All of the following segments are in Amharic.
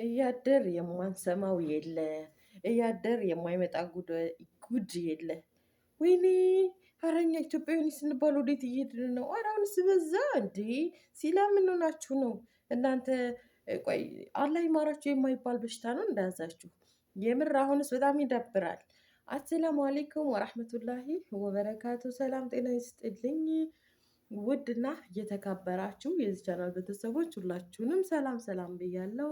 እያደር የማንሰማው የለ፣ እያደር የማይመጣ ጉድ የለ። ወይኔ ኧረ እኛ ኢትዮጵያውያን ስንባል ወዴት እየሄድን ነው? ኧረ አሁንስ በዛ እንዴ! ሲላ ምን ሆናችሁ ነው እናንተ? ቆይ አላህ ይማራችሁ የማይባል በሽታ ነው እንደያዛችሁ። የምር አሁንስ በጣም ይደብራል። አሰላሙ አሌይኩም ወራህመቱላሂ ወበረካቱ። ሰላም ጤና ይስጥልኝ። ውድና እየተከበራችሁ የዚህ ቻናል ቤተሰቦች ሁላችሁንም ሰላም ሰላም ብያለሁ።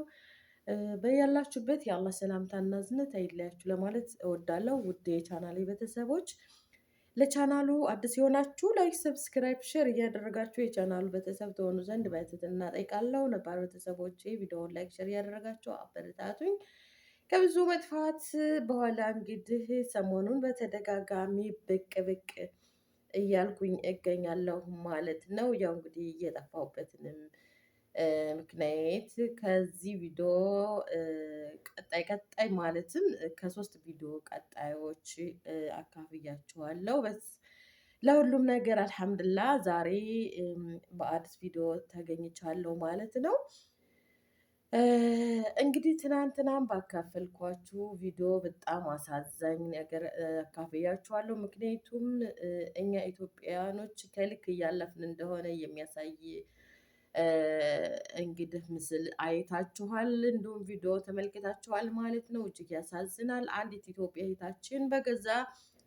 በያላችሁበት የአላህ ሰላምታና እዝነት አይለያችሁ ለማለት እወዳለሁ። ውድ የቻናሌ ቤተሰቦች ለቻናሉ አዲስ የሆናችሁ ላይክ፣ ሰብስክራይብ፣ ሼር እያደረጋችሁ የቻናሉ ቤተሰብ ትሆኑ ዘንድ በትህትና እጠይቃለሁ። ነባር ቤተሰቦቼ ቪዲዮውን ላይክ፣ ሼር እያደረጋችሁ አበረታቱኝ። ከብዙ መጥፋት በኋላ እንግዲህ ሰሞኑን በተደጋጋሚ ብቅ ብቅ እያልኩኝ እገኛለሁ ማለት ነው። ያው እንግዲህ እየጠፋሁበትንም ምክንያት ከዚህ ቪዲዮ ቀጣይ ማለትም ከሶስት ቪዲዮ ቀጣዮች አካፍያችኋለሁ። ለሁሉም ነገር አልሐምድላ ዛሬ በአዲስ ቪዲዮ ተገኝቻለሁ ማለት ነው። እንግዲህ ትናንትናም ባካፈልኳችሁ ቪዲዮ በጣም አሳዛኝ ነገር አካፍያችኋለሁ። ምክንያቱም እኛ ኢትዮጵያውያኖች ከልክ እያለፍን እንደሆነ የሚያሳይ እንግዲህ ምስል አይታችኋል፣ እንዲሁም ቪዲዮ ተመልክታችኋል ማለት ነው። እጅግ ያሳዝናል። አንዲት ኢትዮጵያ እህታችን በገዛ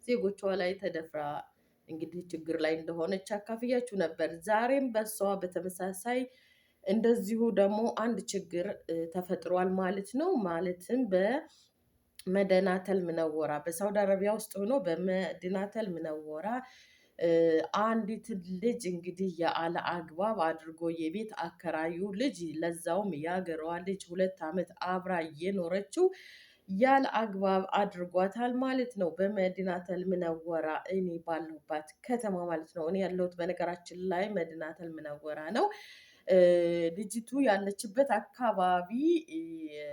ዜጎቿ ላይ ተደፍራ እንግዲህ ችግር ላይ እንደሆነች አካፍያችሁ ነበር። ዛሬም በሷ በተመሳሳይ እንደዚሁ ደግሞ አንድ ችግር ተፈጥሯል ማለት ነው። ማለትም በመዲናተል ሙነወራ በሳውዲ አረቢያ ውስጥ ሆኖ በመዲናተል ሙነወራ አንዲት ልጅ እንግዲህ ያለ አግባብ አድርጎ የቤት አከራዩ ልጅ ለዛውም የሀገሯ ልጅ 2 ዓመት አብራ እየኖረችው ያለ አግባብ አድርጓታል ማለት ነው። በመዲናተል ሙነወራ እኔ ባለሁባት ከተማ ማለት ነው። እኔ ያለሁት በነገራችን ላይ መዲናተል ሙነወራ ነው። ልጅቱ ያለችበት አካባቢ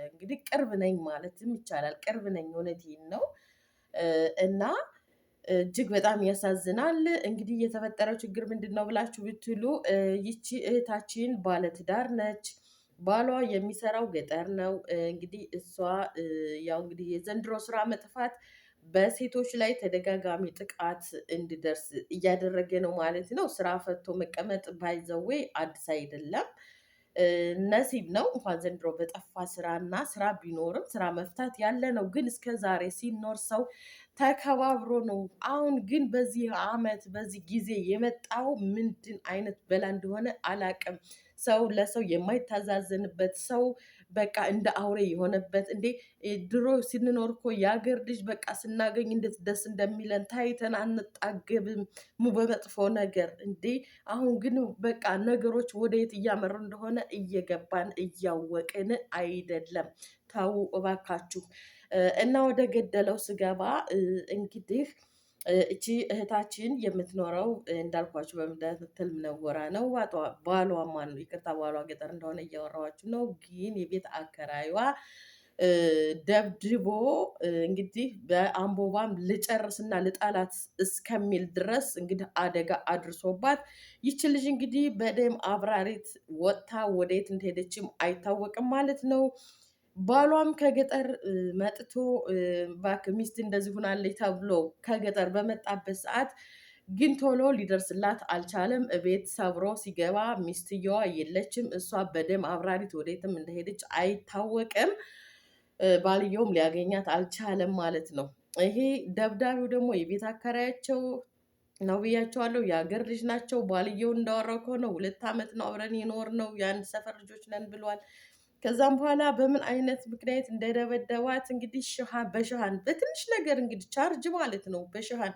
እንግዲህ ቅርብ ነኝ ማለትም ይቻላል። ቅርብ ነኝ፣ እውነቴን ነው። እና እጅግ በጣም ያሳዝናል። እንግዲህ የተፈጠረው ችግር ምንድን ነው ብላችሁ ብትሉ ይቺ እህታችን ባለትዳር ነች። ባሏ የሚሰራው ገጠር ነው። እንግዲህ እሷ ያው እንግዲህ የዘንድሮ ስራ መጥፋት በሴቶች ላይ ተደጋጋሚ ጥቃት እንዲደርስ እያደረገ ነው ማለት ነው። ስራ ፈቶ መቀመጥ ባይዘዌ አዲስ አይደለም፣ ነሲብ ነው። እንኳን ዘንድሮ በጠፋ ስራና ስራ ቢኖርም ስራ መፍታት ያለ ነው። ግን እስከ ዛሬ ሲኖር ሰው ተከባብሮ ነው። አሁን ግን በዚህ አመት በዚህ ጊዜ የመጣው ምንድን አይነት በላ እንደሆነ አላቅም። ሰው ለሰው የማይታዛዘንበት ሰው በቃ እንደ አውሬ የሆነበት እንዴ! ድሮ ስንኖር እኮ የሀገር ልጅ በቃ ስናገኝ እንዴት ደስ እንደሚለን ታይተን አንጣገብም በመጥፎ ነገር እንዴ! አሁን ግን በቃ ነገሮች ወደየት እያመሩ እንደሆነ እየገባን እያወቅን አይደለም። ተው እባካችሁ። እና ወደ ገደለው ስገባ እንግዲህ እቺ እህታችን የምትኖረው እንዳልኳችሁ በመዲናተል ሙነወራ ነው። ባሏ ማን ነው? ይቅርታ ባሏ ገጠር እንደሆነ እያወራኋችሁ ነው። ግን የቤት አከራይዋ ደብድቦ እንግዲህ በአምቦባም ልጨርስና ልጣላት እስከሚል ድረስ እንግዲህ አደጋ አድርሶባት ይች ልጅ እንግዲህ በደም አብራሪት ወጥታ ወደየት እንደሄደችም አይታወቅም ማለት ነው። ባሏም ከገጠር መጥቶ እባክህ ሚስት እንደዚህ ሆናለች ተብሎ ከገጠር በመጣበት ሰዓት ግን ቶሎ ሊደርስላት አልቻለም። እቤት ሰብሮ ሲገባ ሚስትየዋ የለችም። እሷ በደም አብራሪት ወዴትም እንደሄደች አይታወቅም። ባልየውም ሊያገኛት አልቻለም ማለት ነው። ይሄ ደብዳቤው ደግሞ የቤት አከራያቸው ነው ብያቸዋለሁ። የሀገር ልጅ ናቸው። ባልየው እንዳወራው ከሆነ 2 ዓመት ነው አብረን የኖር ነው፣ የአንድ ሰፈር ልጆች ነን ብሏል። ከዛም በኋላ በምን አይነት ምክንያት እንደደበደባት እንግዲህ በሽሃን በትንሽ ነገር እንግዲህ ቻርጅ ማለት ነው በሽሃን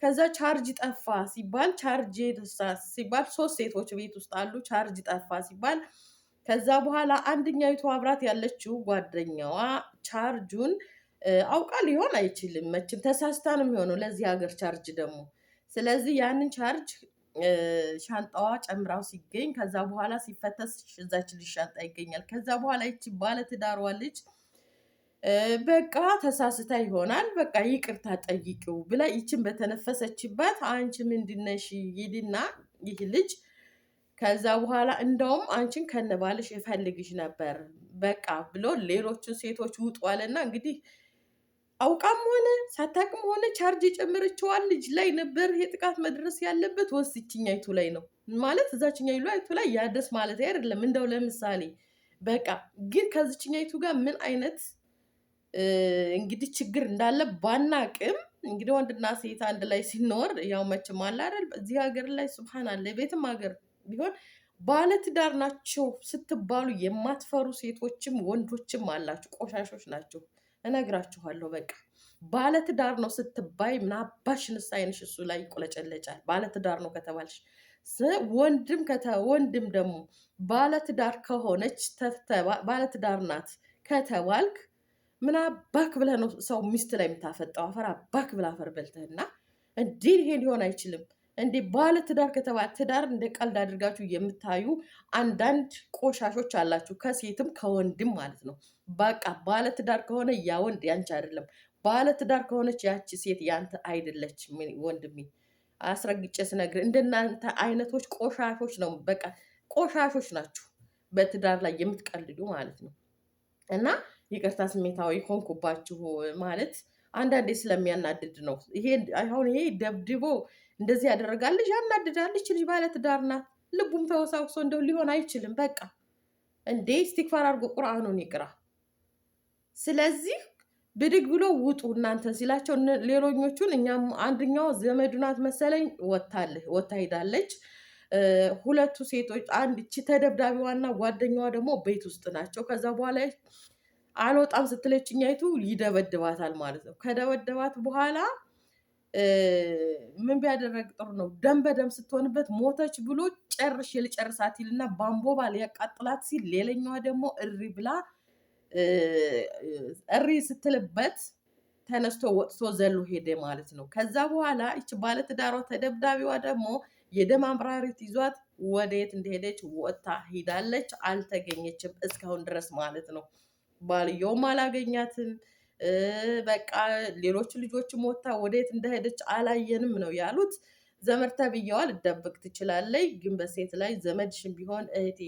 ከዛ ቻርጅ ጠፋ ሲባል ቻርጅ ሲባል 3 ሴቶች ቤት ውስጥ አሉ። ቻርጅ ጠፋ ሲባል ከዛ በኋላ አንደኛይቱ አብራት ያለችው ጓደኛዋ ቻርጁን አውቃ ሊሆን አይችልም መቼም ተሳስታ ነው የሚሆነው ለዚህ ሀገር ቻርጅ ደግሞ። ስለዚህ ያንን ቻርጅ ሻንጣዋ ጨምራው ሲገኝ ከዛ በኋላ ሲፈተሽ እዛች ልጅ ሻንጣ ይገኛል። ከዛ በኋላ ይቺ ባለትዳሯ ልጅ በቃ ተሳስታ ይሆናል በቃ ይቅርታ ጠይቂው ብላ ይችን በተነፈሰችበት አንቺ ምንድነሽ? ይድና ይህ ልጅ ከዛ በኋላ እንደውም አንቺን ከነባልሽ እፈልግሽ ነበር በቃ ብሎ ሌሎቹን ሴቶች ውጧልና እንግዲህ አውቃም ሆነ ሳታቅም ሆነ ቻርጅ የጨመረችዋን ልጅ ላይ ነበር ይሄ ጥቃት መድረስ ያለበት ወይስ ይችኛይቱ ላይ ነው? ማለት እዛችኛይቱ ላይ ያደስ ማለት አይደለም። እንደው ለምሳሌ በቃ ግን ከዚችኛይቱ ጋር ምን አይነት እንግዲህ ችግር እንዳለ ባናቅም እንግዲህ ወንድና ሴት አንድ ላይ ሲኖር ያው መቼም አለ አይደል እዚህ ሀገር ላይ ሱብሃንአላህ ቤትም ሀገር ቢሆን ባለትዳር ናቸው ስትባሉ የማትፈሩ ሴቶችም ወንዶችም አላችሁ። ቆሻሾች ናቸው እነግራችኋለሁ። በቃ ባለትዳር ነው ስትባይ ምን አባሽንስ አይንሽ እሱ ላይ ይቆለጨለጫል። ባለትዳር ነው ከተባልሽ ወንድም ደግሞ ባለትዳር ከሆነች ባለትዳር ናት ከተባልክ ምን አባክ ብለህ ነው ሰው ሚስት ላይ የምታፈጣው? አፈር አባክ ብለህ አፈር በልተህና እንዴ! ይሄ ሊሆን አይችልም። እንዴ ባለ ትዳር ከተባለ ትዳር እንደ ቀልድ አድርጋችሁ የምታዩ አንዳንድ ቆሻሾች አላችሁ፣ ከሴትም ከወንድም ማለት ነው። በቃ ባለ ትዳር ከሆነ ያ ወንድ ያንቺ አይደለም፣ ባለ ትዳር ከሆነች ያቺ ሴት ያንተ አይደለችም። ወንድሜ አስረግጬ ስነግር እንደናንተ አይነቶች ቆሻሾች ነው። በቃ ቆሻሾች ናችሁ፣ በትዳር ላይ የምትቀልዱ ማለት ነው። እና ይቅርታ ስሜታዊ ሆንኩባችሁ ማለት አንዳንዴ ስለሚያናድድ ነው። ይሄ ደብድቦ እንደዚህ ያደረጋልሽ ያናድዳልሽ። ልጅ ባለ ትዳር ናት። ልቡም ተወሳውሶ እንደው ሊሆን አይችልም። በቃ እንዴ ኢስቲግፋር አድርጎ ቁርአኑን ይቅራ። ስለዚህ ብድግ ብሎ ውጡ እናንተን ሲላቸው ሌሎኞቹን እኛም አንደኛው ዘመዱ ናት መሰለኝ ወታ ሄዳለች። ሁለቱ ሴቶች አንድ እቺ ተደብዳቢዋና ጓደኛዋ ደግሞ ቤት ውስጥ ናቸው። ከዛ በኋላ አልወጣም ስትለችኛይቱ ይደበድባታል ማለት ነው። ከደበደባት በኋላ ምን ቢያደረግ ጥሩ ነው? ደም በደም ስትሆንበት ሞተች ብሎ ጨርሽ ልጨርሳት ይልና ባምቦባ ሊያቃጥላት ሲል ሌላኛዋ ደግሞ እሪ ስትልበት ተነስቶ ወጥቶ ዘሎ ሄደ ማለት ነው። ከዛ በኋላ ይች ባለትዳሯ ተደብዳቢዋ ደግሞ የደም አምራሪት ይዟት ወደየት እንደሄደች ወጥታ ሄዳለች። አልተገኘችም እስካሁን ድረስ ማለት ነው። ባልየውም አላገኛትም። በቃ ሌሎች ልጆችም ወጥታ ወደየት እንደሄደች አላየንም ነው ያሉት። ዘመድ ተብዬዋ ልደብቅ ትችላለች፣ ግን በሴት ላይ ዘመድሽም ቢሆን እህቴ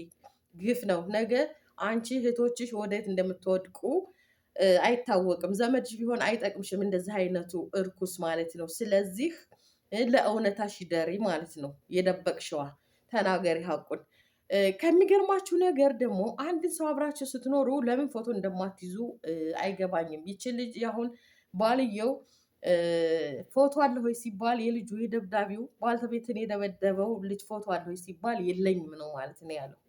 ግፍ ነው። ነገ አንቺ እህቶችሽ ወደየት እንደምትወድቁ አይታወቅም። ዘመድሽ ቢሆን አይጠቅምሽም እንደዚህ አይነቱ እርኩስ ማለት ነው። ስለዚህ ለእውነታሽ ደሪ ማለት ነው። የደበቅሽዋ ተናገሪ ሀቁን። ከሚገርማችሁ ነገር ደግሞ አንድን ሰው አብራችሁ ስትኖሩ ለምን ፎቶ እንደማትይዙ አይገባኝም። ይቺ ልጅ አሁን ባልየው ፎቶ አለ ሆይ ሲባል የልጁ የደብዳቤው ባልተቤትን የደበደበው ልጅ ፎቶ አለ ሆይ ሲባል የለኝም ነው ማለት ነው ያለው።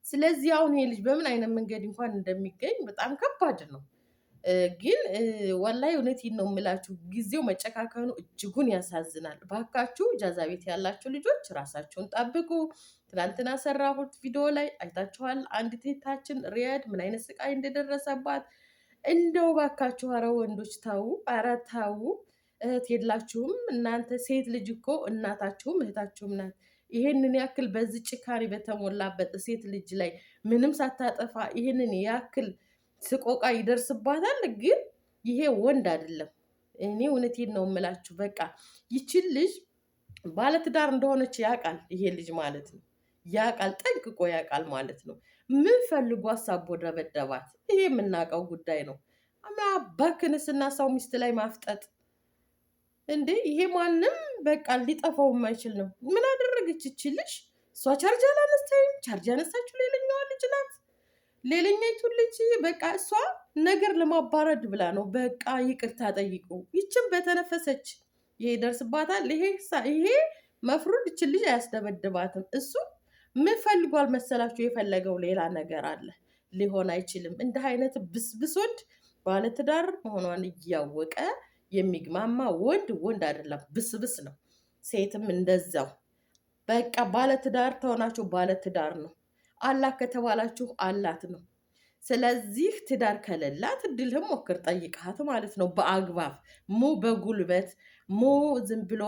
ስለዚህ አሁን ይሄ ልጅ በምን አይነት መንገድ እንኳን እንደሚገኝ በጣም ከባድ ነው። ግን ወላሂ እውነቴን ነው የምላችሁ፣ ጊዜው መጨካከኑ እጅጉን ያሳዝናል። ባካችሁ ጃዛ ቤት ያላችሁ ልጆች ራሳችሁን ጠብቁ። ትናንትና ሰራሁት ቪዲዮ ላይ አይታችኋል። አንድ እህታችን ሪያድ ምን አይነት ስቃይ እንደደረሰባት። እንደው ባካችሁ ኧረ ወንዶች ተው፣ ኧረ ተው። እህት የላችሁም እናንተ? ሴት ልጅ እኮ እናታችሁም እህታችሁም ናት። ይሄንን ያክል በዚህ ጭካኔ በተሞላበት ሴት ልጅ ላይ ምንም ሳታጠፋ ይሄንን ያክል ስቆቃ ይደርስባታል። ግን ይሄ ወንድ አይደለም። እኔ እውነቴን ነው የምላችሁ። በቃ ይችን ልጅ ባለትዳር እንደሆነች ያውቃል ይሄ ልጅ ማለት ነው። ያውቃል፣ ጠንቅቆ ያውቃል ማለት ነው። ምን ፈልጎ አሳቦ ደበደባት? ይሄ የምናውቀው ጉዳይ ነው። በክንስና ሰው ሚስት ላይ ማፍጠጥ እንዴ! ይሄ ማንም በቃ ሊጠፋው የማይችል ነው። ምን አደረገች ይች ልጅ? እሷ ቻርጅ አላነሳችም። ቻርጅ ያነሳችው ሌላኛዋ ልጅ ናት። ሌላኛይቱ ልጅ በቃ እሷ ነገር ለማባረድ ብላ ነው። በቃ ይቅርታ ጠይቁ። ይችም በተነፈሰች ይሄ ይደርስባታል። ይሄ መፍሩድ ይችን ልጅ አያስደበድባትም። እሱ ምን ፈልጓል መሰላችሁ? የፈለገው ሌላ ነገር አለ። ሊሆን አይችልም። እንዲህ አይነት ብስብስ ወንድ ባለትዳር መሆኗን እያወቀ የሚግማማ ወንድ አይደለም፣ ብስብስ ነው። ሴትም እንደዛው። በቃ ባለትዳር ተሆናችሁ ባለትዳር ነው። አላት ከተባላችሁ አላት ነው። ስለዚህ ትዳር ከሌላት እድልህም ሞክር፣ ጠይቃት ማለት ነው። በአግባብ ሙ በጉልበት ሙ ዝም ብሎ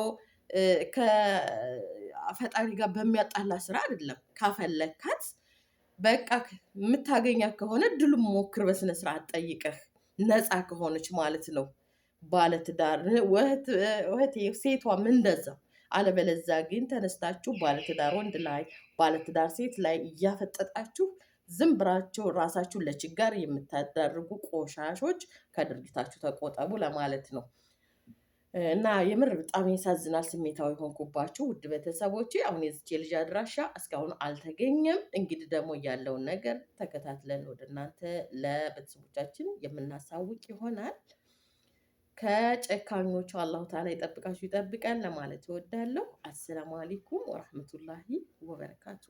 ከፈጣሪ ጋር በሚያጣላ ስራ አይደለም። ካፈለካት በቃ የምታገኛት ከሆነ እድሉም ሞክር፣ በስነ ስርዓት ጠይቀህ ነፃ ከሆነች ማለት ነው። ባለትዳር እህቴ ሴቷም እንደዛው አለበለዛ ግን ተነስታችሁ ባለትዳር ወንድ ላይ ባለትዳር ሴት ላይ እያፈጠጣችሁ ዝም ብራችሁ ራሳችሁን ለችጋር የምታዳርጉ ቆሻሾች ከድርጊታችሁ ተቆጠቡ ለማለት ነው። እና የምር በጣም ያሳዝናል። ስሜታዊ ሆንኩባችሁ ውድ ቤተሰቦቼ። አሁን የዚች ልጅ አድራሻ እስካሁን አልተገኘም። እንግዲህ ደግሞ ያለውን ነገር ተከታትለን ወደ እናንተ ለቤተሰቦቻችን የምናሳውቅ ይሆናል። ከጨካኞቹ አላሁ ተዓላ ይጠብቃችሁ ይጠብቀን ለማለት እወዳለሁ። አሰላሙ አለይኩም ወራህመቱላሂ ወበረካቱ።